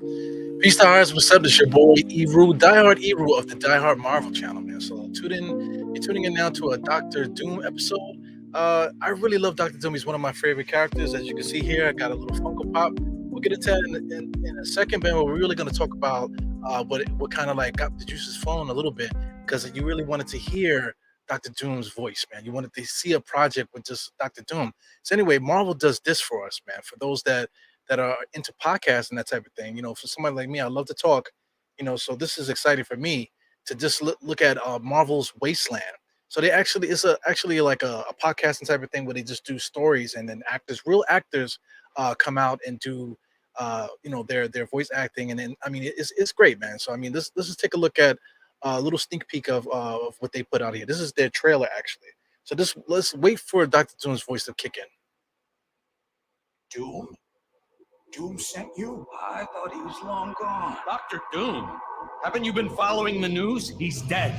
Peace to hearts. What's up? This your boy Eru, diehard Eru of the Diehard Marvel channel, man. So tune in. You're tuning in now to a Doctor Doom episode. I really love Doctor Doom. He's one of my favorite characters. As you can see here, I got a little Funko Pop. We'll get into that in a second, but we're really going to talk about what kind of like got the juices flowing a little bit because you really wanted to hear Doctor Doom's voice, man. You wanted to see a project with just Doctor Doom. So anyway, Marvel does this for us, man. For those that are into podcasts and that type of thing. For somebody like me, I love to talk. So this is exciting for me to just look at Marvel's Wasteland. So they actually actually like a podcasting type of thing where they just do stories and then real actors, come out and do their voice acting, and then I mean it's great, man. So I mean this is take a look at a little sneak peek of what they put out here. This is their trailer actually. So this let's wait for Doctor Doom's voice to kick in. Doom? Doom sent you? I thought he was long gone. Dr. Doom, haven't you been following the news? He's dead.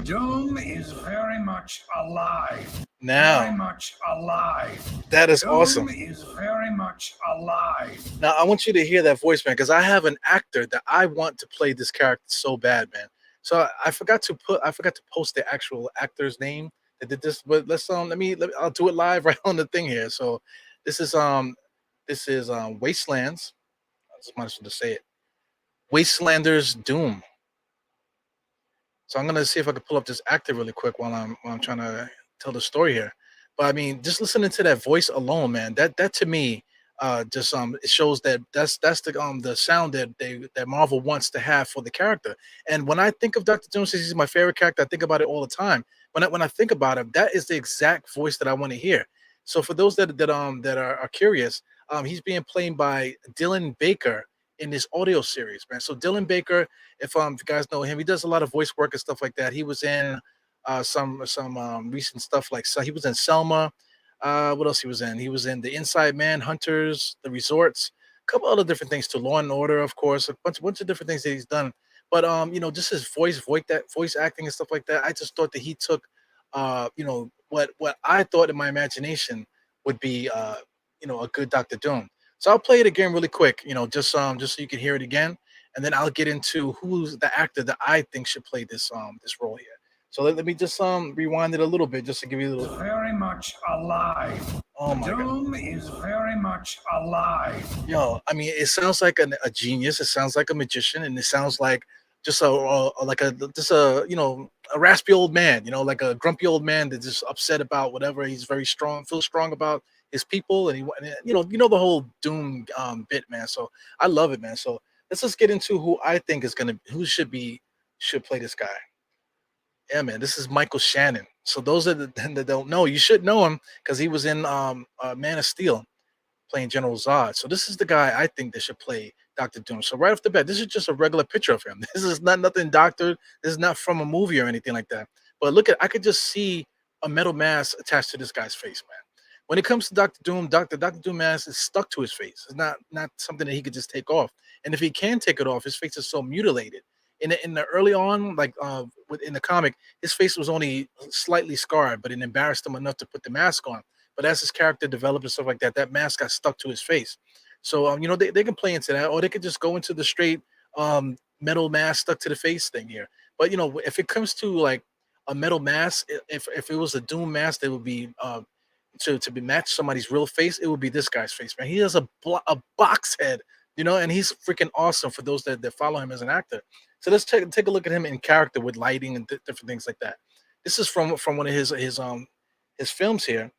Doom is very much alive. Now, Very much alive. that is Doom awesome. is very much alive. Now I want you to hear that voice, man, because I have an actor that I want to play this character so bad, man. So I forgot to post the actual actor's name that did this, but I'll do it live right on the thing here. So this is Wastelands. I just might as well just say it. Wastelanders Doom. So I'm gonna see if I can pull up this actor really quick while I'm trying to tell the story here. But I mean, just listening to that voice alone, man, that to me, just it shows that that's the sound that Marvel wants to have for the character. And when I think of Doctor Doom, since he's my favorite character, I think about it all the time. When I think about him, that is the exact voice that I want to hear. So for those that are curious, he's being played by Dylan Baker in this audio series, man. So Dylan Baker, if you guys know him, he does a lot of voice work and stuff like that. He was in some recent stuff like, so he was in Selma. What else he was in? He was in The Inside Man, Hunters, The Resorts, a couple other different things too. Law and Order, of course, a bunch of different things that he's done. But just his voice acting and stuff like that. I just thought that he took, what I thought in my imagination would be, a good Doctor Doom. So I'll play it again really quick, just so you can hear it again, and then I'll get into who's the actor that I think should play this role here. So let me just rewind it a little bit just to give you a little. Very much alive. Oh my god. Doom is very much alive. Yo, I mean, it sounds like a genius. It sounds like a magician, and it sounds like just a raspy old man. Like a grumpy old man that's just upset about whatever. He's very strong, feels strong about his people, and the whole Doom bit, man. So I love it, man. So let's just get into who I think should play this guy. Yeah, man, this is Michael Shannon. So those that don't know, you should know him because he was in Man of Steel playing General Zod. So this is the guy I think that should play Doctor Doom. So right off the bat, this is just a regular picture of him. This is not nothing doctored. This is not from a movie or anything like that. But I could just see a metal mask attached to this guy's face, man. When it comes to Doctor Doom, Doctor Doom mask is stuck to his face. It's not something that he could just take off. And if he can take it off, his face is so mutilated. In the early on, like in the comic, his face was only slightly scarred, but it embarrassed him enough to put the mask on. But as his character developed and stuff like that, that mask got stuck to his face. So they can play into that, or they could just go into the straight metal mask stuck to the face thing here. But if it comes to like a metal mask, if it was a Doom mask, that would be to be matched somebody's real face, it would be this guy's face, man. He has a box head, and he's freaking awesome for those that follow him as an actor. So let's take a look at him in character with lighting and different things like that. This is from one of his films here.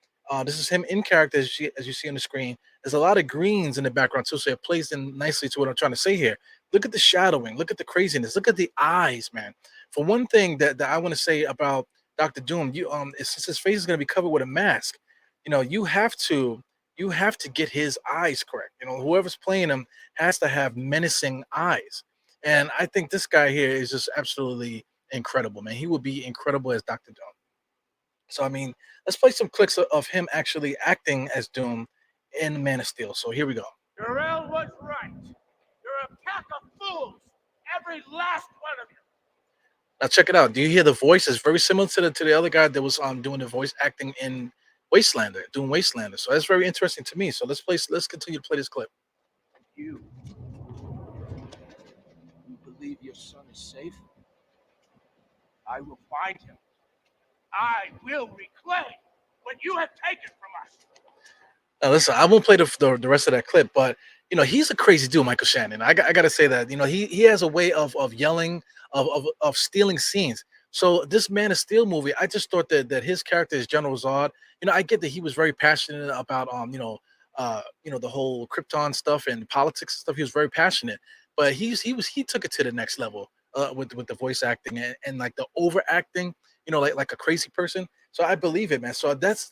This is him in character, as you see on the screen. There's a lot of greens in the background too, so it plays in nicely to what I'm trying to say here. Look at the shadowing. Look at the craziness. Look at the eyes, man. For one thing that I want to say about Doctor Doom, since his face is going to be covered with a mask, you have to get his eyes correct. Whoever's playing him has to have menacing eyes. And I think this guy here is just absolutely incredible, man. He would be incredible as Doctor Doom. So, I mean, let's play some clips of him actually acting as Doom in Man of Steel. So here we go. Jarrell was right. You're a pack of fools, every last one of you. Now check it out. Do you hear the voice? It's very similar to the other guy that was doing the voice acting in doing Wastelander. So that's very interesting to me. So let's continue to play this clip. You believe your son is safe? I will find him. I will reclaim what you have taken from us. Now, listen, I won't play the rest of that clip, but he's a crazy dude, Michael Shannon. I got to say that he has a way of yelling, of stealing scenes. So this Man of Steel movie, I just thought that his character is General Zod. I get that he was very passionate about the whole Krypton stuff and politics and stuff. He was very passionate, but he took it to the next level with the voice acting and like the overacting. Like a crazy person. So I believe it, man. So that's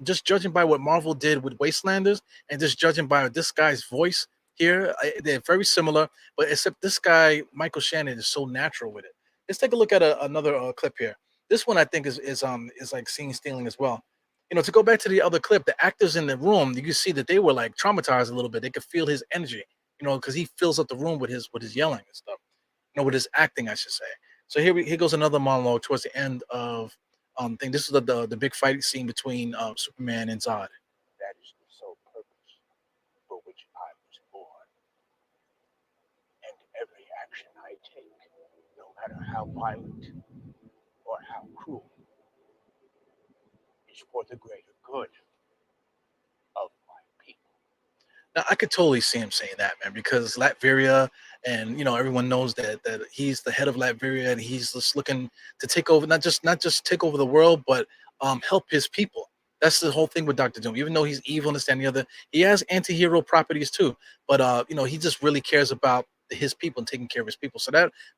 just judging by what Marvel did with Wastelanders, and just judging by this guy's voice here, they're very similar. But except this guy, Michael Shannon, is so natural with it. Let's take a look at another clip here. This one I think is like scene stealing as well. To go back to the other clip, the actors in the room, you can see that they were like traumatized a little bit. They could feel his energy, because he fills up the room with his yelling and stuff. With his acting, I should say. So here goes another monologue towards the end of thing. This is the big fight scene between Superman and Zod. That is the sole purpose for which I was born. And every action I take, no matter how violent or how cruel, is for the greater good of my people. Now I could totally see him saying that, man, because Latveria, and everyone knows that he's the head of Latveria, and he's just looking to take over, not just take over the world, but help his people. That's the whole thing with Doctor Doom. Even though he's evil and this and the other, he has anti-hero properties too. But he just really cares about his people and taking care of his people. So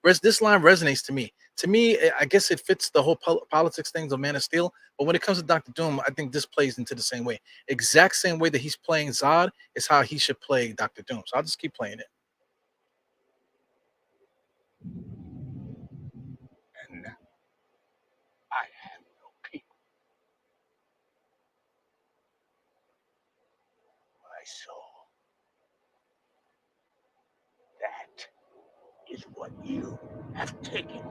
this line resonates to me. To me, I guess it fits the whole politics things of Man of Steel. But when it comes to Doctor Doom, I think this plays into the same way. Exact same way that he's playing Zod is how he should play Doctor Doom. So I'll just keep playing it. And now I have no people. My soul. That is what you have taken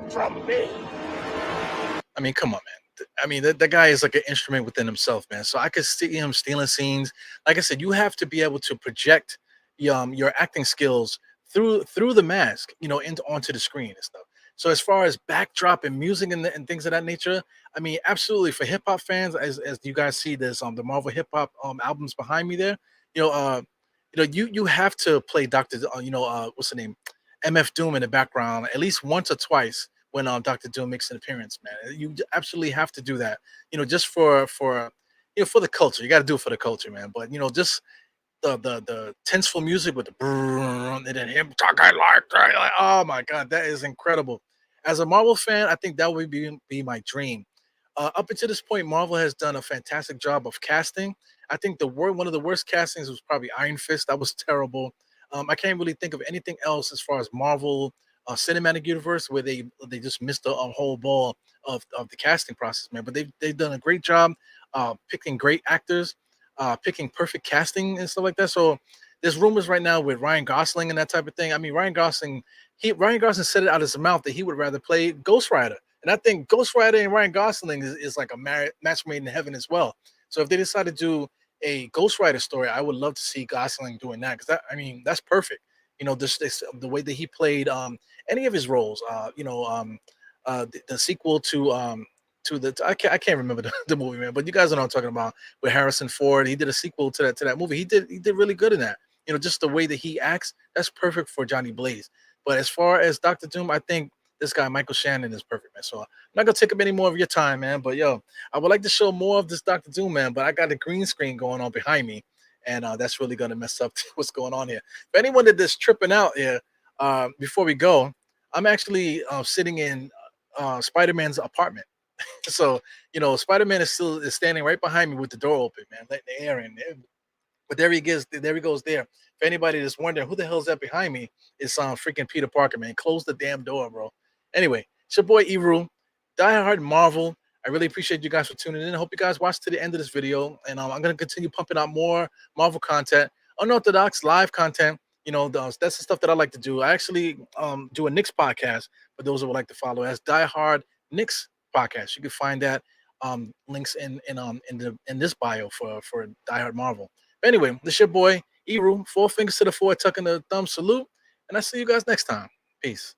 from me. I mean, come on, man. I mean, that guy is like an instrument within himself, man. So I could see him stealing scenes. Like I said, you have to be able to project your acting skills through the mask, into onto the screen and stuff. So as far as backdrop and music and things of that nature, I mean, absolutely for hip hop fans, as you guys see this the Marvel hip hop albums behind me there, you know, uh, you have to play Doctor, what's the name, MF Doom in the background at least once or twice when Doctor Doom makes an appearance, man. You absolutely have to do that. Just for the culture. You got to do it for the culture, man. But just the tenseful music with the brrrr, and then him talking like that. Like, oh my god, that is incredible. As a Marvel fan, I think that would be my dream. Up until this point, Marvel has done a fantastic job of casting. I think one of the worst castings was probably Iron Fist. That was terrible. I can't really think of anything else as far as Marvel cinematic universe where they just missed a whole ball of the casting process, man. But they've done a great job picking great actors, picking perfect casting and stuff like that. So there's rumors right now with Ryan Gosling and that type of thing. I mean, Ryan Gosling said it out of his mouth that he would rather play Ghost Rider. And I think Ghost Rider and Ryan Gosling is like a match made in heaven as well. So if they decide to do a Ghost Rider story, I would love to see Gosling doing that because I mean that's perfect. This the way that he played any of his roles. The sequel to I can't remember the movie, man, but you guys know what I'm talking about with Harrison Ford. He did a sequel to that movie. He did really good in that. Just the way that he acts, that's perfect for Johnny Blaze. But as far as Doctor Doom, I think this guy Michael Shannon is perfect, man. So I'm not gonna take up any more of your time, man. But yo, I would like to show more of this Doctor Doom, man. But I got a green screen going on behind me, and that's really gonna mess up what's going on here. For anyone that is tripping out here, before we go, I'm actually sitting in Spider-Man's apartment. So Spider-Man is standing right behind me with the door open, man, letting the air in. But there he goes. There he goes. There. For anybody that's wondering who the hell is that behind me, it's freaking Peter Parker, man. Close the damn door, bro. Anyway, it's your boy Eru, Die Hard Marvel. I really appreciate you guys for tuning in. I hope you guys watch to the end of this video, and I'm gonna continue pumping out more Marvel content, unorthodox live content. That's the stuff that I like to do. I actually do a Knicks podcast for those who would like to follow as Die Hard Knicks podcast. You can find that links in this bio for Die Hard Marvel. But anyway, this your boy Eru, four fingers to the four, tucking the thumb salute, and I see you guys next time. Peace.